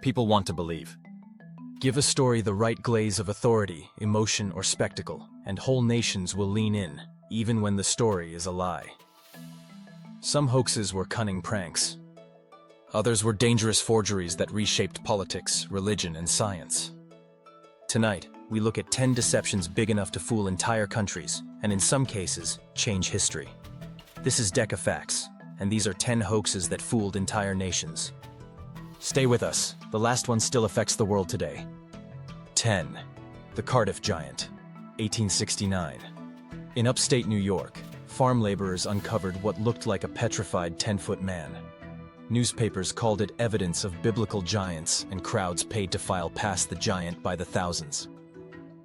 People want to believe. Give a story the right glaze of authority, emotion, or spectacle, and whole nations will lean in, even when the story is a lie. Some hoaxes were cunning pranks. Others were dangerous forgeries that reshaped politics, religion, and science. Tonight, we look at 10 deceptions big enough to fool entire countries, and in some cases, change history. This is Deca Facts, and these are 10 hoaxes that fooled entire nations. Stay with us, the last one still affects the world today. 10. The Cardiff Giant, 1869. In upstate New York, farm laborers uncovered what looked like a petrified 10-foot man. Newspapers called it evidence of biblical giants, and crowds paid to file past the giant by the thousands.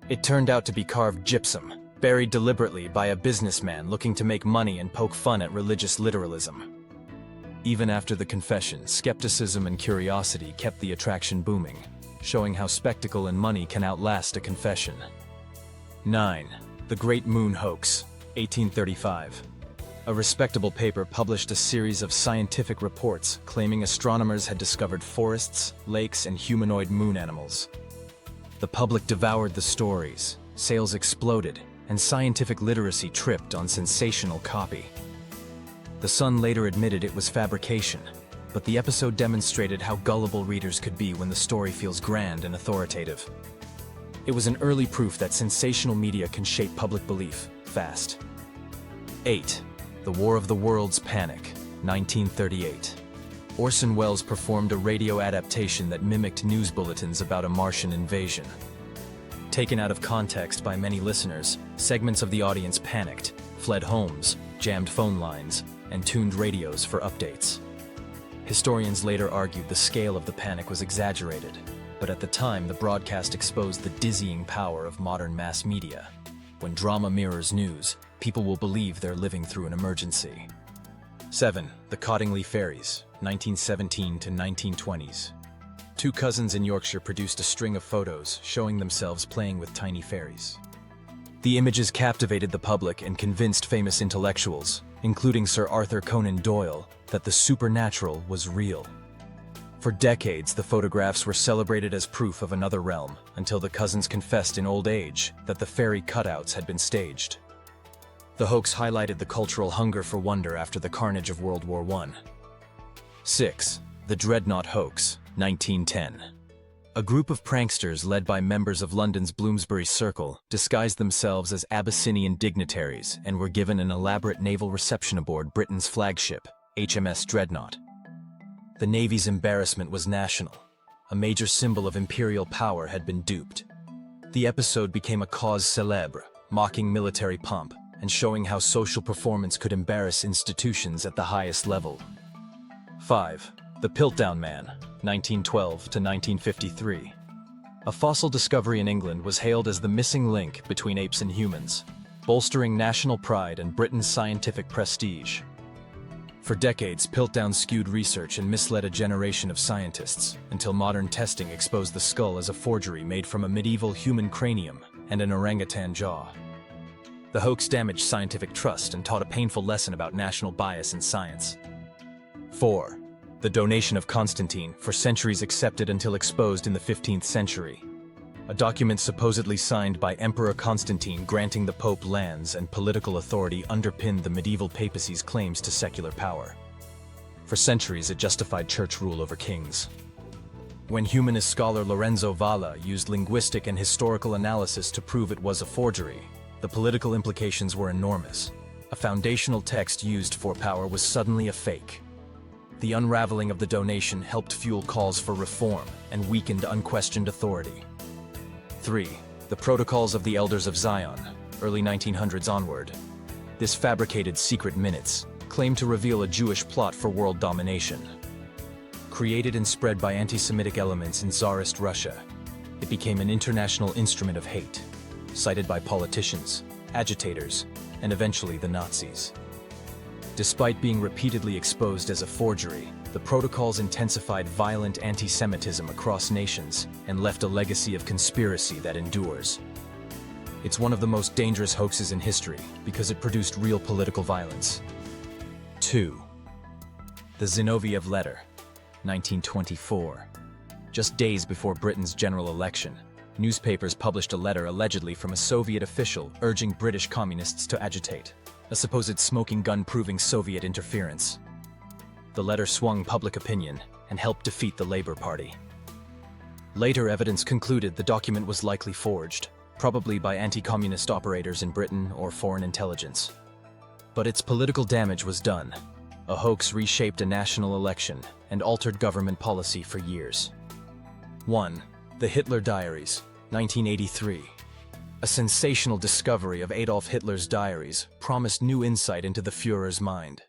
It turned out to be carved gypsum, buried deliberately by a businessman looking to make money and poke fun at religious literalism. Even after the confession, skepticism and curiosity kept the attraction booming, showing how spectacle and money can outlast a confession. 9. The Great Moon Hoax, 1835. A respectable paper published a series of scientific reports claiming astronomers had discovered forests, lakes, and humanoid moon animals. The public devoured the stories, sales exploded, and scientific literacy tripped on sensational copy. The Sun later admitted it was fabrication, but the episode demonstrated how gullible readers could be when the story feels grand and authoritative. It was an early proof that sensational media can shape public belief fast. 8. The War of the Worlds Panic, 1938. Orson Welles performed a radio adaptation that mimicked news bulletins about a Martian invasion. Taken out of context by many listeners, segments of the audience panicked, fled homes, jammed phone lines, and tuned radios for updates. Historians later argued the scale of the panic was exaggerated, but at the time the broadcast exposed the dizzying power of modern mass media. When drama mirrors news, people will believe they're living through an emergency. 7. The Cottingley Fairies, 1917 to 1920s. Two cousins in Yorkshire produced a string of photos showing themselves playing with tiny fairies. The images captivated the public and convinced famous intellectuals, including Sir Arthur Conan Doyle, that the supernatural was real. For decades, the photographs were celebrated as proof of another realm, until the cousins confessed in old age that the fairy cutouts had been staged. The hoax highlighted the cultural hunger for wonder after the carnage of World War I. 6. The Dreadnought Hoax, 1910. A group of pranksters led by members of London's Bloomsbury Circle disguised themselves as Abyssinian dignitaries and were given an elaborate naval reception aboard Britain's flagship, HMS Dreadnought. The Navy's embarrassment was national. A major symbol of imperial power had been duped. The episode became a cause célèbre, mocking military pomp and showing how social performance could embarrass institutions at the highest level. 5. The Piltdown Man, 1912 to 1953. A fossil discovery in England was hailed as the missing link between apes and humans, bolstering national pride and Britain's scientific prestige. For decades, Piltdown skewed research and misled a generation of scientists, until modern testing exposed the skull as a forgery made from a medieval human cranium and an orangutan jaw. The hoax damaged scientific trust and taught a painful lesson about national bias in science. 4. The Donation of Constantine, for centuries accepted until exposed in the 15th century. A document supposedly signed by Emperor Constantine granting the Pope lands and political authority underpinned the medieval papacy's claims to secular power. For centuries, it justified church rule over kings. When humanist scholar Lorenzo Valla used linguistic and historical analysis to prove it was a forgery, the political implications were enormous. A foundational text used for power was suddenly a fake. The unraveling of the donation helped fuel calls for reform and weakened unquestioned authority. 3. The Protocols of the Elders of Zion, early 1900s onward. This fabricated secret minutes claimed to reveal a Jewish plot for world domination. Created and spread by anti-Semitic elements in Tsarist Russia, it became an international instrument of hate, cited by politicians, agitators, and eventually the Nazis. Despite being repeatedly exposed as a forgery, the protocols intensified violent anti-Semitism across nations and left a legacy of conspiracy that endures. It's one of the most dangerous hoaxes in history because it produced real political violence. 2. The Zinoviev Letter, 1924. Just days before Britain's general election, newspapers published a letter allegedly from a Soviet official urging British communists to agitate, a supposed smoking gun proving Soviet interference. The letter swung public opinion and helped defeat the Labour Party. Later evidence concluded the document was likely forged, probably by anti-communist operators in Britain or foreign intelligence. But its political damage was done. A hoax reshaped a national election and altered government policy for years. 1. The Hitler Diaries, 1983. A sensational discovery of Adolf Hitler's diaries promised new insight into the Führer's mind.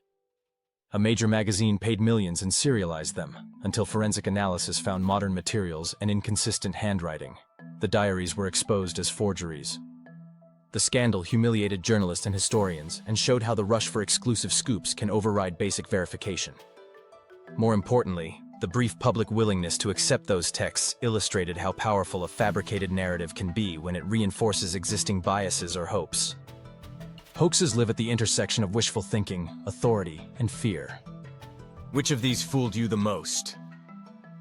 A major magazine paid millions and serialized them, until forensic analysis found modern materials and inconsistent handwriting. The diaries were exposed as forgeries. The scandal humiliated journalists and historians and showed how the rush for exclusive scoops can override basic verification. More importantly, the brief public willingness to accept those texts illustrated how powerful a fabricated narrative can be when it reinforces existing biases or hopes. Hoaxes live at the intersection of wishful thinking, authority, and fear. Which of these fooled you the most?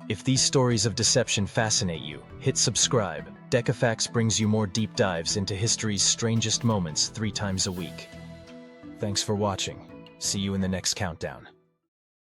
If these stories of deception fascinate you, hit subscribe. Decafax brings you more deep dives into history's strangest moments 3 times a week. Thanks for watching. See you in the next countdown.